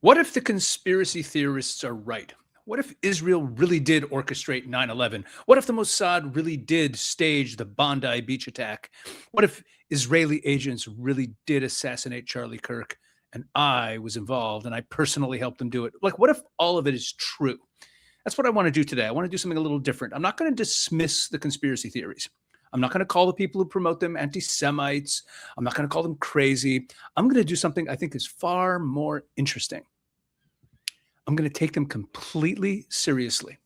What if the conspiracy theorists are right? What if Israel really did orchestrate 9/11? What if the Mossad really did stage the Bondi Beach attack? What if Israeli agents really did assassinate Charlie Kirk and I was involved and I personally helped them do it? Like, what if all of it is true? That's what I want to do today. I want to do something a little different. I'm not going to dismiss the conspiracy theories. I'm not going to call the people who promote them anti-Semites. I'm not going to call them crazy. I'm going to do something I think is far more interesting. I'm going to take them completely seriously.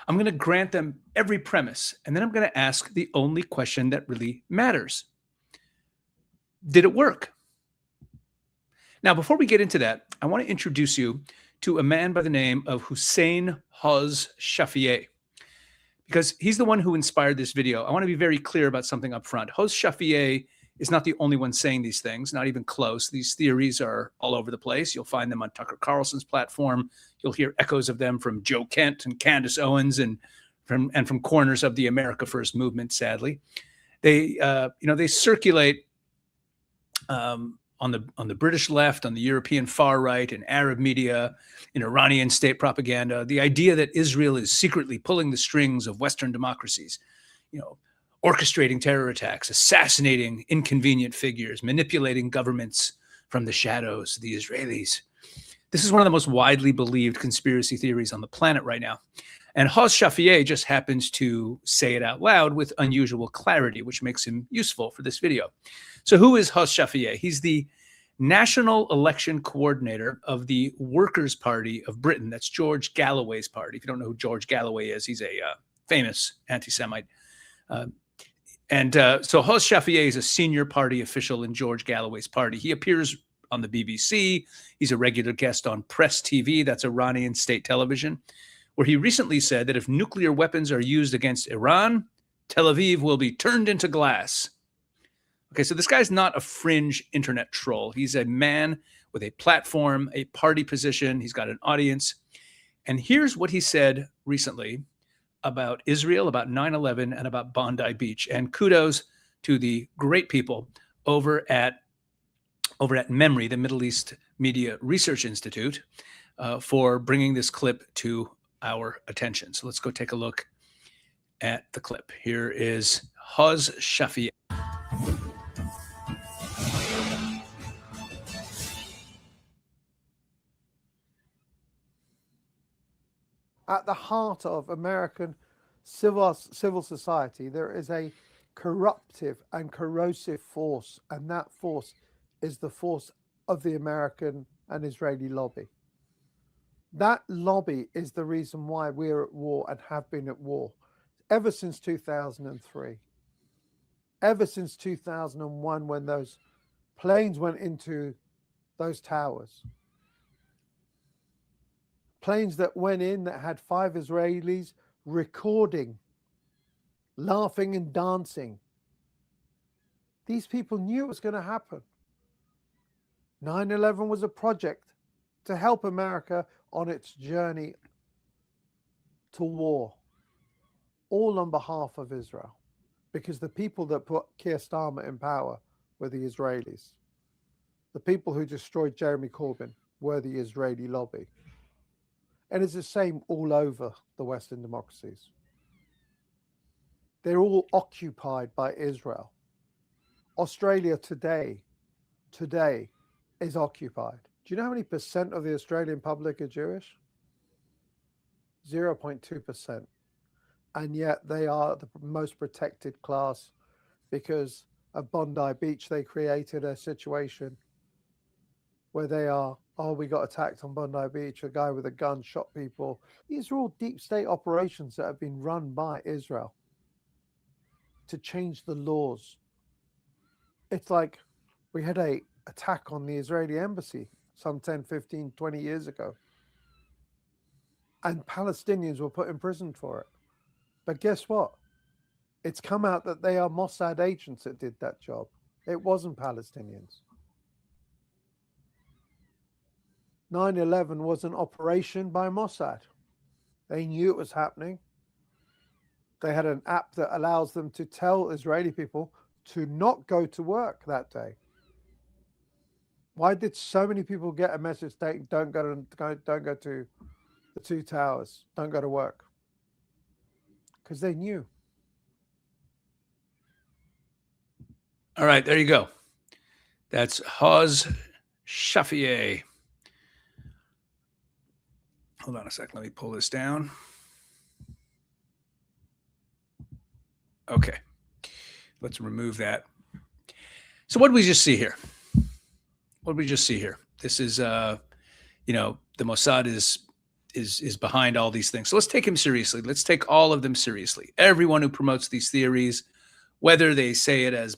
I'm going to grant them every premise, and then I'm going to ask the only question that really matters. Did it work? Now, before we get into that, I want to introduce you to a man by the name of Hussein Hoz Shafieh, because he's the one who inspired this video. I want to be very clear about something up front. Hoz Shafieh is not the only one saying these things, not even close. These theories are all over the place. You'll find them on Tucker Carlson's platform. You'll hear echoes of them from Joe Kent and Candace Owens and from corners of the America First movement, sadly. They circulate on the British left, on the European far right, in Arab media, in Iranian state propaganda, the idea that Israel is secretly pulling the strings of Western democracies, orchestrating terror attacks, assassinating inconvenient figures, manipulating governments from the shadows, the Israelis. This is one of the most widely believed conspiracy theories on the planet right now. And Hoz Shafieh just happens to say it out loud with unusual clarity, which makes him useful for this video. So who is Hoz Shafieh? He's the National Election Coordinator of the Workers' Party of Britain. That's George Galloway's party. If you don't know who George Galloway is, he's a famous anti-Semite. So Hoz Shafieh is a senior party official in George Galloway's party. He appears on the BBC. He's a regular guest on Press TV, that's Iranian state television, where he recently said that if nuclear weapons are used against Iran, Tel Aviv will be turned into glass. Okay, so this guy's not a fringe internet troll. He's a man with a platform, a party position. He's got an audience. And here's what he said recently about Israel, about 9/11, and about Bondi Beach. And kudos to the great people over at MEMRI, the Middle East Media Research Institute, for bringing this clip to our attention. So let's go take a look at the clip. Here is Hoz Shafieh. At the heart of American civil society, there is a corruptive and corrosive force, and that force is the force of the American and Israeli lobby. That lobby is the reason why we're at war and have been at war ever since 2003. Ever since 2001, when those planes went into those towers. Planes that went in that had 5 Israelis recording, laughing and dancing. These people knew it was going to happen. 9/11 was a project to help America on its journey to war, all on behalf of Israel, because the people that put Keir Starmer in power were the Israelis. The people who destroyed Jeremy Corbyn were the Israeli lobby. And it's the same all over the Western democracies. They're all occupied by Israel. Australia today is occupied. Do you know how many percent of the Australian public are Jewish? 0.2%. And yet they are the most protected class because of Bondi Beach. They created a situation where they are, we got attacked on Bondi Beach, a guy with a gun shot people. These are all deep state operations that have been run by Israel to change the laws. It's like we had an attack on the Israeli embassy some 10, 15, 20 years ago. And Palestinians were put in prison for it. But guess what? It's come out that they are Mossad agents that did that job. It wasn't Palestinians. 9/11 was an operation by Mossad. They knew it was happening. They had an app that allows them to tell Israeli people to not go to work that day. Why did so many people get a message saying don't go to the two towers, don't go to work? Because they knew. All right, there you go. That's Haz Shafieh. Hold on a sec. Let me pull this down. Okay. Let's remove that. So what did we just see here? What did we just see here? This is, the Mossad is behind all these things. So let's take him seriously. Let's take all of them seriously. Everyone who promotes these theories, whether they say it as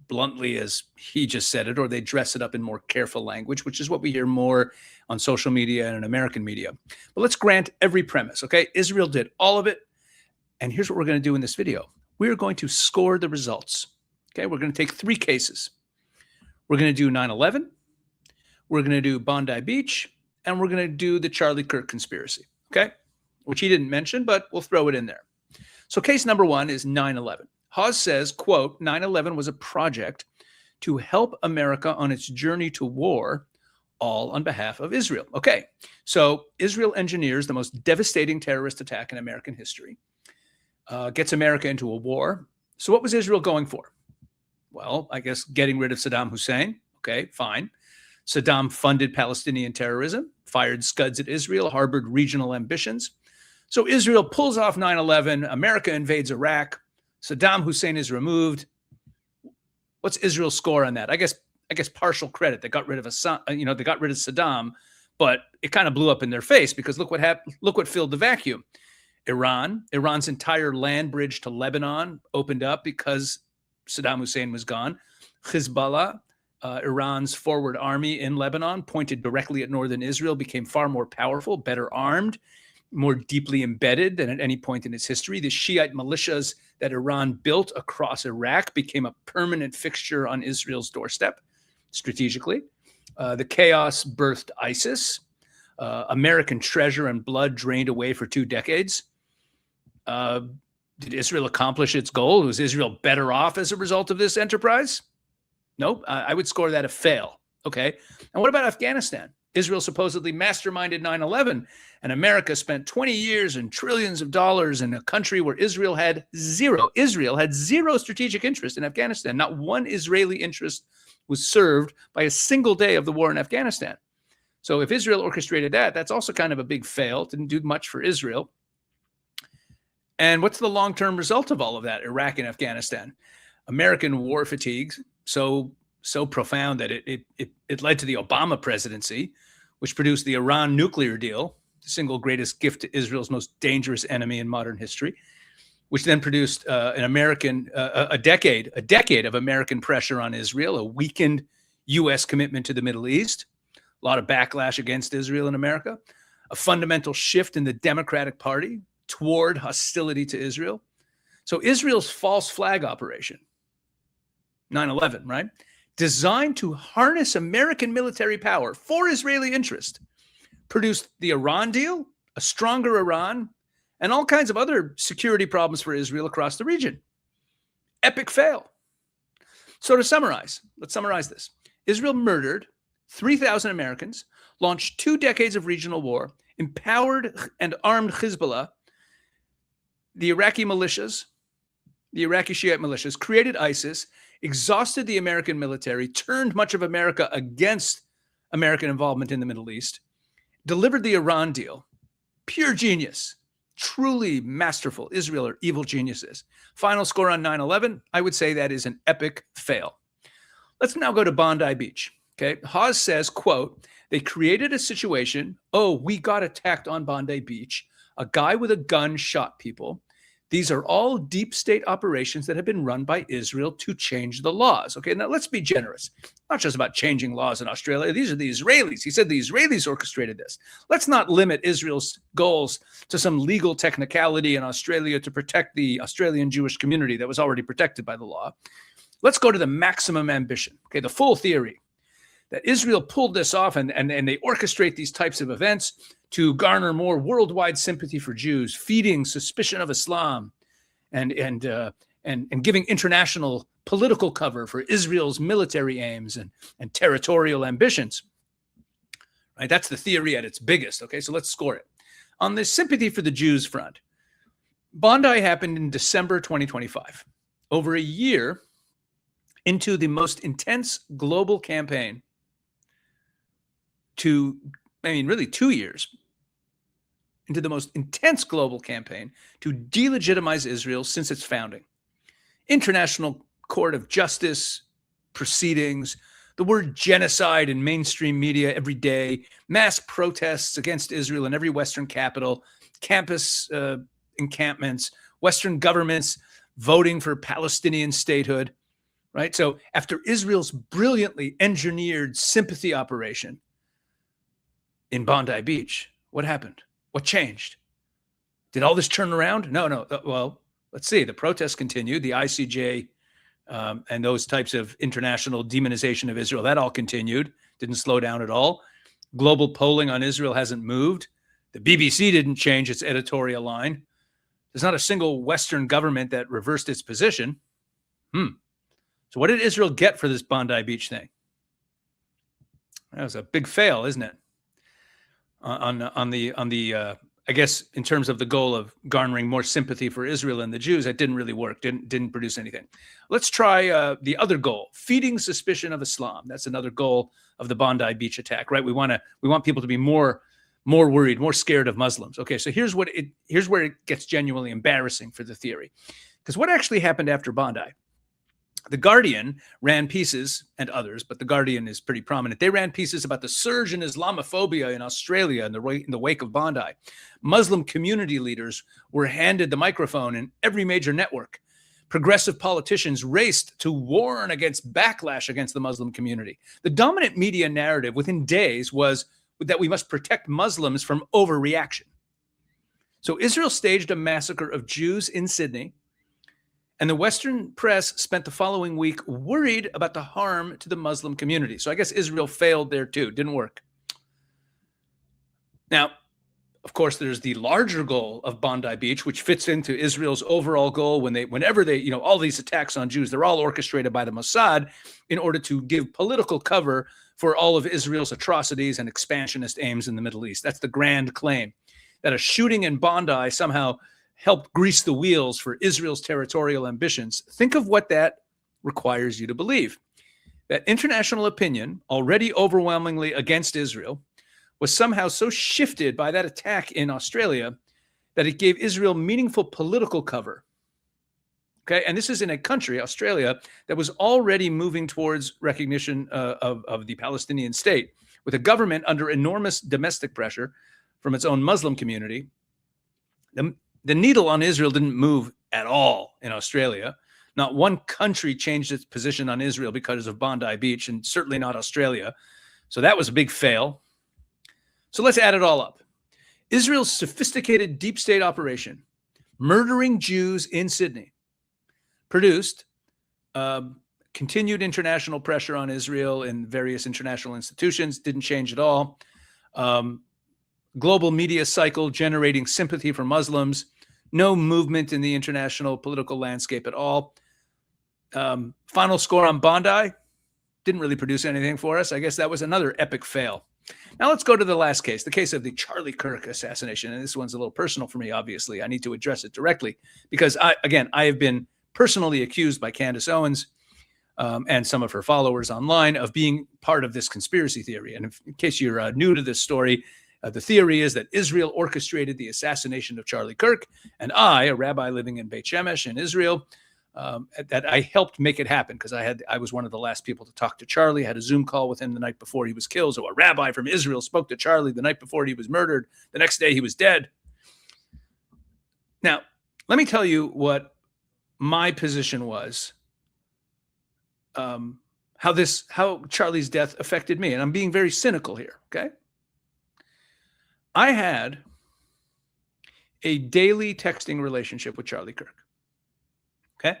bluntly as he just said it, or they dress it up in more careful language, which is what we hear more on social media and in American media. But let's grant every premise, okay? Israel did all of it. And here's what we're going to do in this video. We're going to score the results, okay? We're going to take 3 cases. We're going to do 9/11. We're going to do Bondi Beach. And we're going to do the Charlie Kirk conspiracy, okay? Which he didn't mention, but we'll throw it in there. So case number 1 is 9/11. Haz says, quote, 9/11 was a project to help America on its journey to war, all on behalf of Israel. Okay, so Israel engineers the most devastating terrorist attack in American history, gets America into a war. So what was Israel going for? Well, I guess getting rid of Saddam Hussein. Okay, fine. Saddam funded Palestinian terrorism, fired scuds at Israel, harbored regional ambitions. So Israel pulls off 9/11, America invades Iraq, Saddam Hussein is removed. What's Israel's score on that? I guess partial credit. They got rid of they got rid of Saddam, but it kind of blew up in their face because look what happened. Look what filled the vacuum. Iran's entire land bridge to Lebanon opened up because Saddam Hussein was gone. Hezbollah, Iran's forward army in Lebanon, pointed directly at northern Israel, became far more powerful, better armed, more deeply embedded than at any point in its history. The Shiite militias that Iran built across Iraq became a permanent fixture on Israel's doorstep strategically. The chaos birthed ISIS. American treasure and blood drained away for 2 decades. Did Israel accomplish its goal? Was Israel better off as a result of this enterprise? Nope. I would score that a fail. Okay. And what about Afghanistan? Israel supposedly masterminded 9/11, and America spent 20 years and trillions of dollars in a country where Israel had zero strategic interest in Afghanistan. Not one Israeli interest was served by a single day of the war in Afghanistan. So if Israel orchestrated that, that's also kind of a big fail. It didn't do much for Israel. And what's the long-term result of all of that, Iraq and Afghanistan? American war fatigue, so profound that it led to the Obama presidency, which produced the Iran nuclear deal, the single greatest gift to Israel's most dangerous enemy in modern history, which then produced a decade of American pressure on Israel, a weakened U.S. commitment to the Middle East, a lot of backlash against Israel in America, a fundamental shift in the Democratic Party toward hostility to Israel. So Israel's false flag operation, 9/11, right? Designed to harness American military power for Israeli interest, produced the Iran deal, a stronger Iran, and all kinds of other security problems for Israel across the region. Epic fail. So to summarize, let's summarize this. Israel murdered 3,000 Americans, launched 2 decades of regional war, empowered and armed Hezbollah, the Iraqi militias, the Iraqi Shiite militias, created ISIS, exhausted the American military, turned much of America against American involvement in the Middle East, delivered the Iran deal. Pure genius. Truly masterful. Israel are evil geniuses. Final score on 9/11, I would say that is an epic fail. Let's now go to Bondi Beach. Okay. Haz says, quote, they created a situation. Oh, we got attacked on Bondi Beach. A guy with a gun shot people. These are all deep state operations that have been run by Israel to change the laws. Okay, now let's be generous. Not just about changing laws in Australia. These are the Israelis. He said the Israelis orchestrated this. Let's not limit Israel's goals to some legal technicality in Australia to protect the Australian Jewish community that was already protected by the law. Let's go to the maximum ambition. Okay, the full theory that Israel pulled this off and they orchestrate these types of events to garner more worldwide sympathy for Jews, feeding suspicion of Islam and giving international political cover for Israel's military aims and territorial ambitions. Right? That's the theory at its biggest. Okay, so let's score it. On the sympathy for the Jews front, Bondi happened in December 2025, over a year into the most intense global campaign really 2 years into the most intense global campaign to delegitimize Israel since its founding. International Court of Justice proceedings, the word genocide in mainstream media every day, mass protests against Israel in every Western capital, campus encampments, Western governments voting for Palestinian statehood, right? So after Israel's brilliantly engineered sympathy operation in Bondi Beach, what happened? What changed? Did all this turn around? No. Well, let's see. The protests continued. The ICJ and those types of international demonization of Israel, that all continued. Didn't slow down at all. Global polling on Israel hasn't moved. The BBC didn't change its editorial line. There's not a single Western government that reversed its position. So what did Israel get for this Bondi Beach thing? That was a big fail, isn't it? On the I guess in terms of the goal of garnering more sympathy for Israel and the Jews, that didn't really work. Didn't produce anything. Let's try the other goal: feeding suspicion of Islam. That's another goal of the Bondi Beach attack, right? We want people to be more worried, more scared of Muslims. Okay, so here's where it gets genuinely embarrassing for the theory, because what actually happened after Bondi? The Guardian ran pieces, and others, but The Guardian is pretty prominent. They ran pieces about the surge in Islamophobia in Australia in the wake of Bondi. Muslim community leaders were handed the microphone in every major network. Progressive politicians raced to warn against backlash against the Muslim community. The dominant media narrative within days was that we must protect Muslims from overreaction. So Israel staged a massacre of Jews in Sydney, and the Western press spent the following week worried about the harm to the Muslim community. So I guess Israel failed there too. Didn't work. Now, of course, there's the larger goal of Bondi Beach, which fits into Israel's overall goal whenever they, all these attacks on Jews, they're all orchestrated by the Mossad in order to give political cover for all of Israel's atrocities and expansionist aims in the Middle East. That's the grand claim, that a shooting in Bondi somehow helped grease the wheels for Israel's territorial ambitions. Think of what that requires you to believe. That international opinion, already overwhelmingly against Israel, was somehow so shifted by that attack in Australia that it gave Israel meaningful political cover. Okay, and this is in a country, Australia, that was already moving towards recognition of the Palestinian state, with a government under enormous domestic pressure from its own Muslim community. The needle on Israel didn't move at all in Australia. Not one country changed its position on Israel because of Bondi Beach, and certainly not Australia. So that was a big fail. So let's add it all up. Israel's sophisticated deep state operation, murdering Jews in Sydney, produced continued international pressure on Israel in various international institutions, didn't change at all. Global media cycle generating sympathy for Muslims, no movement in the international political landscape at all. Final score on Bondi didn't really produce anything for us. I guess that was another epic fail. Now let's go to the last case, the case of the Charlie Kirk assassination. And this one's a little personal for me, obviously. I need to address it directly because, I have been personally accused by Candace Owens and some of her followers online of being part of this conspiracy theory. And in case you're new to this story, the theory is that Israel orchestrated the assassination of Charlie Kirk, and I, a rabbi living in Beit Shemesh in Israel, that I helped make it happen because I was one of the last people to talk to Charlie. I had a Zoom call with him the night before he was killed. So a rabbi from Israel spoke to Charlie the night before he was murdered. The next day he was dead. Now, let me tell you what my position was, how Charlie's death affected me. And I'm being very cynical here, okay? I had a daily texting relationship with Charlie Kirk. Okay.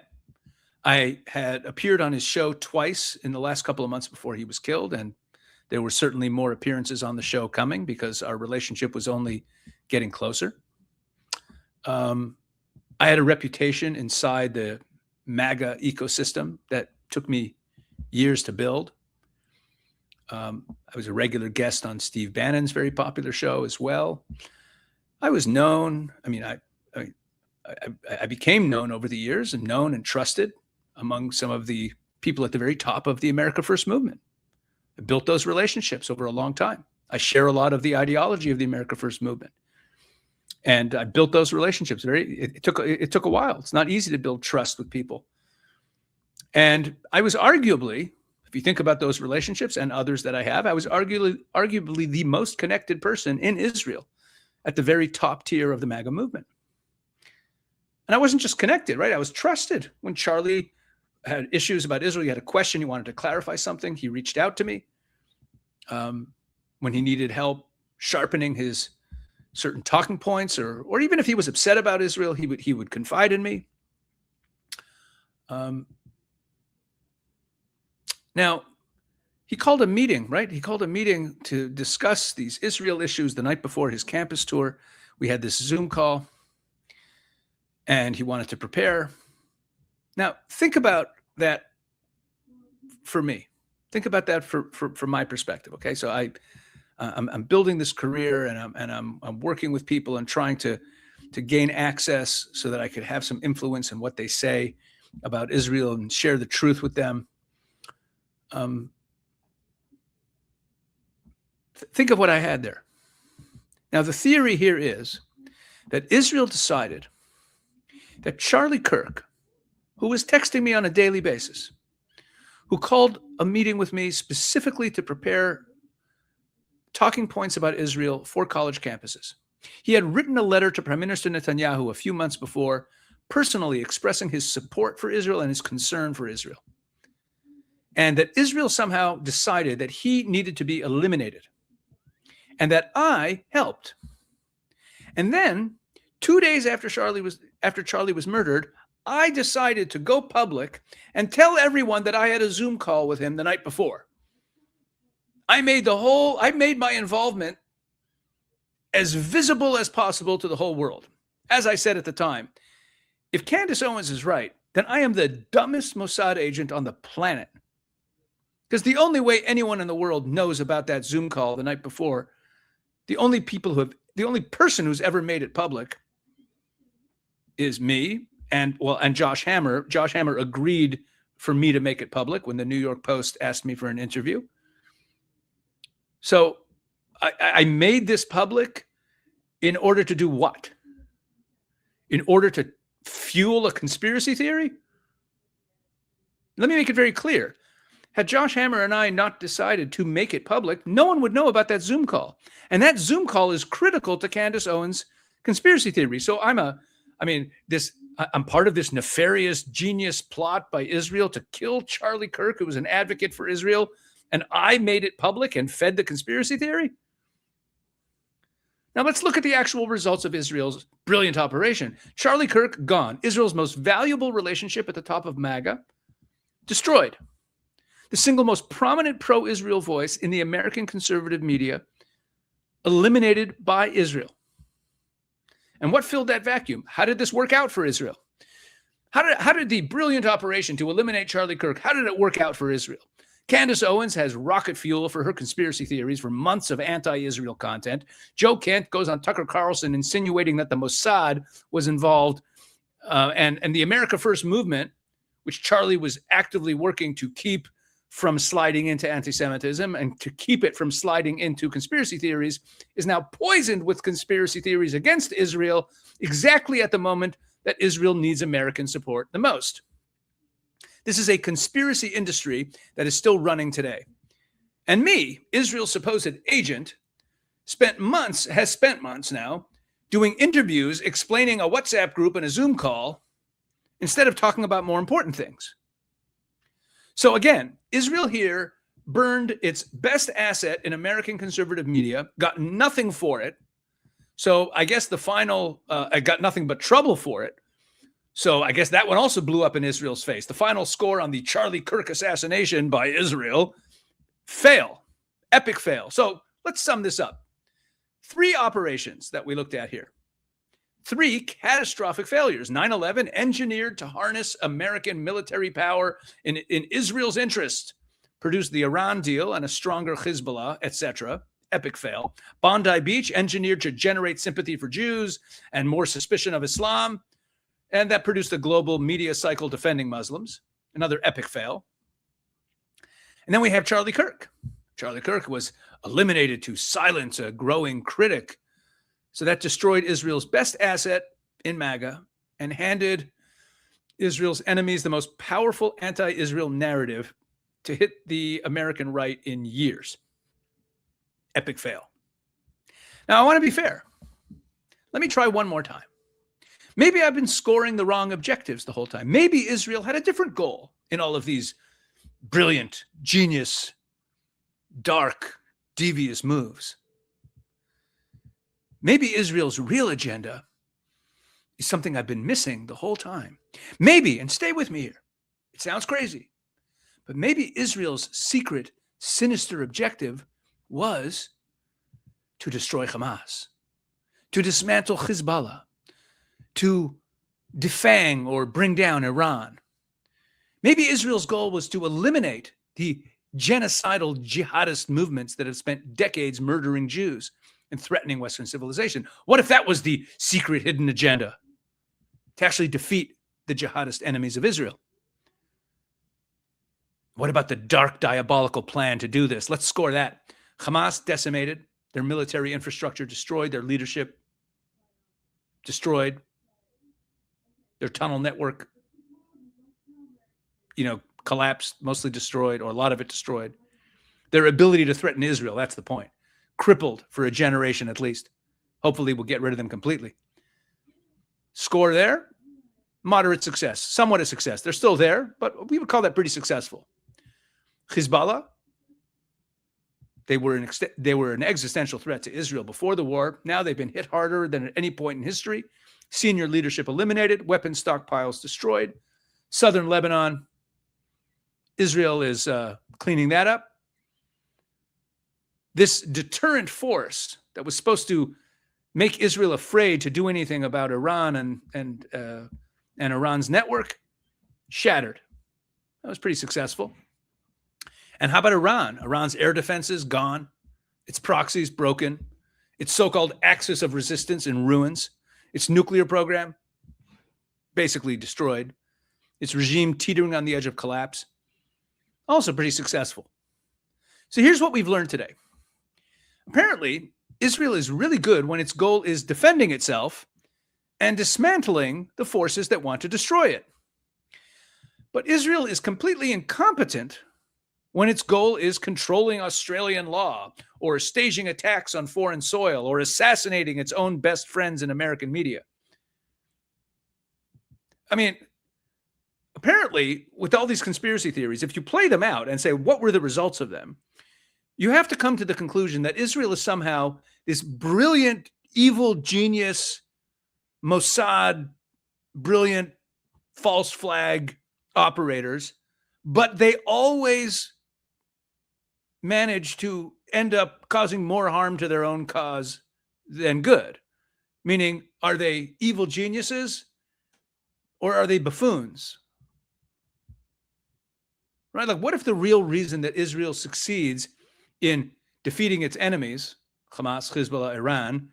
I had appeared on his show twice in the last couple of months before he was killed, and there were certainly more appearances on the show coming because our relationship was only getting closer. I had a reputation inside the MAGA ecosystem that took me years to build. I was a regular guest on Steve Bannon's very popular show as well. I was known. I mean, I became known over the years, and known and trusted among some of the people at the very top of the America First movement. I built those relationships over a long time. I share a lot of the ideology of the America First movement, and I built those relationships. It took a while. It's not easy to build trust with people, and I was arguably, if you think about those relationships and others that I have, I was arguably the most connected person in Israel at the very top tier of the MAGA movement. And I wasn't just connected, right? I was trusted. When Charlie had issues about Israel, he had a question, he wanted to clarify something, he reached out to me. When he needed help sharpening his certain talking points, or even if he was upset about Israel, he would confide in me. Now, he called a meeting, right? He called a meeting to discuss these Israel issues the night before his campus tour. We had this Zoom call, and he wanted to prepare. Now, think about that for me. Think about that from my perspective, okay? So I'm building this career, and I'm working with people and trying to gain access so that I could have some influence in what they say about Israel and share the truth with them. Think of what I had there. Now, the theory here is that Israel decided that Charlie Kirk, who was texting me on a daily basis, who called a meeting with me specifically to prepare talking points about Israel for college campuses. He had written a letter to Prime Minister Netanyahu a few months before, personally expressing his support for Israel and his concern for Israel. And that Israel somehow decided that he needed to be eliminated, and that I helped. And then 2 days after Charlie was murdered, I decided to go public and tell everyone that I had a Zoom call with him the night before. I made my involvement as visible as possible to the whole world. As I said at the time, if Candace Owens is right, then I am the dumbest Mossad agent on the planet. Because the only way anyone in the world knows about that Zoom call the night before, the only person who's ever made it public is me and Josh Hammer. Josh Hammer agreed for me to make it public when the New York Post asked me for an interview. So I made this public in order to do what? In order to fuel a conspiracy theory? Let me make it very clear. Had Josh Hammer and I not decided to make it public, no one would know about that Zoom call. And that Zoom call is critical to Candace Owens' conspiracy theory. So I'm part of this nefarious genius plot by Israel to kill Charlie Kirk, who was an advocate for Israel, and I made it public and fed the conspiracy theory? Now let's look at the actual results of Israel's brilliant operation. Charlie Kirk, gone. Israel's most valuable relationship at the top of MAGA, destroyed. The single most prominent pro-Israel voice in the American conservative media, eliminated by Israel. And what filled that vacuum? How did this work out for Israel? How did the brilliant operation to eliminate Charlie Kirk, how did it work out for Israel? Candace Owens has rocket fuel for her conspiracy theories for months of anti-Israel content. Joe Kent goes on Tucker Carlson insinuating that the Mossad was involved, and the America First movement, which Charlie was actively working to keep from sliding into anti-Semitism and to keep it from sliding into conspiracy theories, is now poisoned with conspiracy theories against Israel exactly at the moment that Israel needs American support the most. This is a conspiracy industry that is still running today. And me, Israel's supposed agent, has spent months now doing interviews explaining a WhatsApp group and a Zoom call instead of talking about more important things. So again, Israel here burned its best asset in American conservative media, got nothing for it. So I guess I got nothing but trouble for it. So I guess that one also blew up in Israel's face. The final score on the Charlie Kirk assassination by Israel, fail, epic fail. So let's sum this up. 3 operations that we looked at here. 3 catastrophic failures. 9/11, engineered to harness American military power in Israel's interest, produced the Iran deal and a stronger Hezbollah, etc. Epic fail. Bondi Beach, engineered to generate sympathy for Jews and more suspicion of Islam, and that produced a global media cycle defending Muslims. Another epic fail. And then we have Charlie Kirk. Charlie Kirk was eliminated to silence a growing critic. So that destroyed Israel's best asset in MAGA and handed Israel's enemies the most powerful anti-Israel narrative to hit the American right in years. Epic fail. Now, I want to be fair. Let me try one more time. Maybe I've been scoring the wrong objectives the whole time. Maybe Israel had a different goal in all of these brilliant, genius, dark, devious moves. Maybe Israel's real agenda is something I've been missing the whole time. Maybe, and stay with me here, it sounds crazy, but maybe Israel's secret, sinister objective was to destroy Hamas, to dismantle Hezbollah, to defang or bring down Iran. Maybe Israel's goal was to eliminate the genocidal jihadist movements that have spent decades murdering Jews and threatening Western civilization. What if that was the secret hidden agenda? To actually defeat the jihadist enemies of Israel. What about the dark, diabolical plan to do this? Let's score that. Hamas decimated, their military infrastructure destroyed, their leadership destroyed, their tunnel network, collapsed, mostly destroyed, or a lot of it destroyed. Their ability to threaten Israel, that's the point. Crippled for a generation at least. Hopefully we'll get rid of them completely. Score there, moderate success, somewhat a success. They're still there, but we would call that pretty successful. Hezbollah, they were an existential threat to Israel before the war. Now they've been hit harder than at any point in history. Senior leadership eliminated, weapons stockpiles destroyed. Southern Lebanon, Israel is cleaning that up. This deterrent force that was supposed to make Israel afraid to do anything about Iran and Iran's network, shattered. That was pretty successful. And how about Iran? Iran's air defenses gone, its proxies broken, its so-called axis of resistance in ruins, its nuclear program basically destroyed, its regime teetering on the edge of collapse, also pretty successful. So here's what we've learned today. Apparently, Israel is really good when its goal is defending itself and dismantling the forces that want to destroy it. But Israel is completely incompetent when its goal is controlling Australian law or staging attacks on foreign soil or assassinating its own best friends in American media. I mean, apparently, with all these conspiracy theories, if you play them out and say, what were the results of them? You have to come to the conclusion that Israel is somehow this brilliant, evil genius, Mossad, brilliant false flag operators, but they always manage to end up causing more harm to their own cause than good. Meaning, are they evil geniuses or are they buffoons? Right? Like, what if the real reason that Israel succeeds in defeating its enemies, Hamas, Hezbollah, Iran,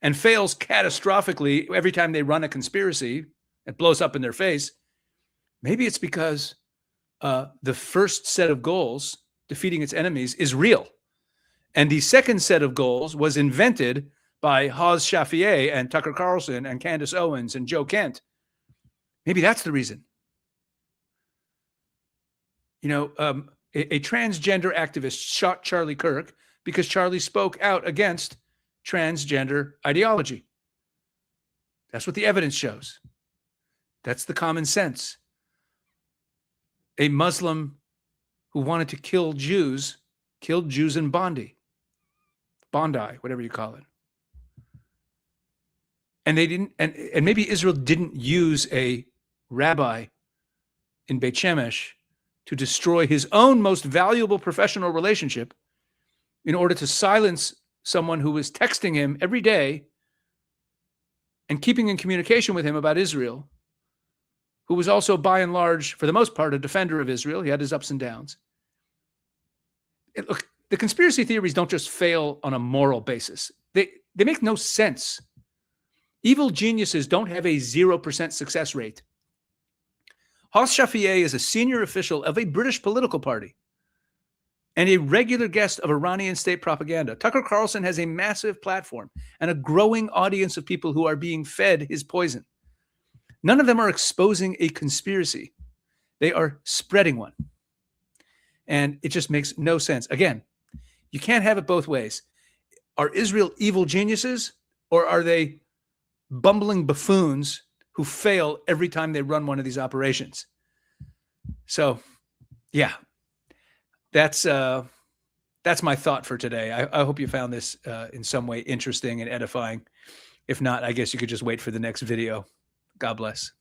and fails catastrophically every time they run a conspiracy, it blows up in their face, maybe it's because the first set of goals, defeating its enemies, is real. And the second set of goals was invented by Haz Shafiei and Tucker Carlson and Candace Owens and Joe Kent. Maybe that's the reason. A transgender activist shot Charlie Kirk because Charlie spoke out against transgender ideology. That's what the evidence shows. That's the common sense. A Muslim who wanted to kill Jews killed Jews in Bondi, whatever you call it. And they didn't, and maybe Israel didn't use a rabbi in Beit Shemesh to destroy his own most valuable professional relationship in order to silence someone who was texting him every day and keeping in communication with him about Israel, who was also by and large, for the most part, a defender of Israel. He had his ups and downs. Look, the conspiracy theories don't just fail on a moral basis. They make no sense. Evil geniuses don't have a 0% success rate. Haas Shafiei is a senior official of a British political party and a regular guest of Iranian state propaganda. Tucker Carlson has a massive platform and a growing audience of people who are being fed his poison. None of them are exposing a conspiracy. They are spreading one. And it just makes no sense. Again, you can't have it both ways. Are Israel evil geniuses, or are they bumbling buffoons who fail every time they run one of these operations? So, yeah, that's my thought for today. I hope you found this in some way interesting and edifying. If not, I guess you could just wait for the next video. God bless.